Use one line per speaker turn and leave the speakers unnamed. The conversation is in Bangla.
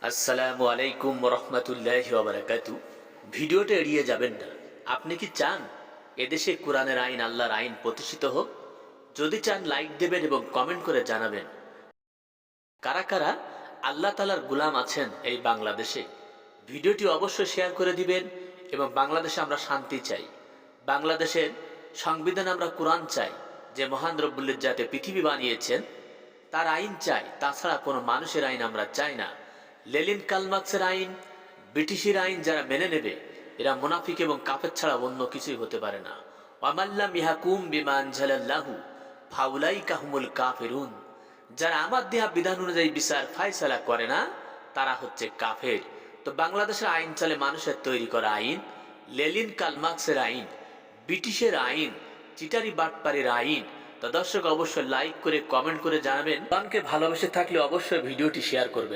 আসসালামু আলাইকুম রহমতুল্লাহি ওয়া বারাকাতুহু। ভিডিওটা এড়িয়ে যাবেন না। আপনি কি চান এদেশে কোরআনের আইন, আল্লাহর আইন প্রতিষ্ঠিত হোক? যদি চান লাইক দেবেন এবং কমেন্ট করে জানাবেন কারা কারা আল্লাহ তাআলার গোলাম আছেন এই বাংলাদেশে। ভিডিওটি অবশ্যই শেয়ার করে দিবেন। এবং বাংলাদেশে আমরা শান্তি চাই, বাংলাদেশের সংবিধান আমরা কোরআন চাই, যে মহান রব্বুল ইজ্জাতে পৃথিবী বানিয়েছেন তার আইন চাই, তাছাড়া কোনো মানুষের আইন আমরা চাই না। লেনিন কার্ল মার্কসের আইন, ব্রিটিশের আইন যারা মেনে নেবে এরা মুনাফিক এবং কাফের ছাড়া অন্য কিছুই হতে পারে না। ওয়ামাল্লাম ইয়াহকুম বিমা আনজালাল্লাহু ফাউলাইকা হুমুল কাফিরুন। যারা আমার দেয়া বিধান অনুযায়ী বিচার ফায়সালা করে না তারা হচ্ছে কাফের। তো বাংলাদেশের আইন চলে মানুষের তৈরি করা আইন, লেনিন কার্ল মার্কসের আইন, ব্রিটিশের আইন, চিটারি বাটপাড়ির আইন। তো দর্শক অবশ্যই লাইক করে কমেন্ট করে জানাবেন। কোরআনকে ভালোবেসে থাকলে অবশ্যই ভিডিওটি শেয়ার করবেন।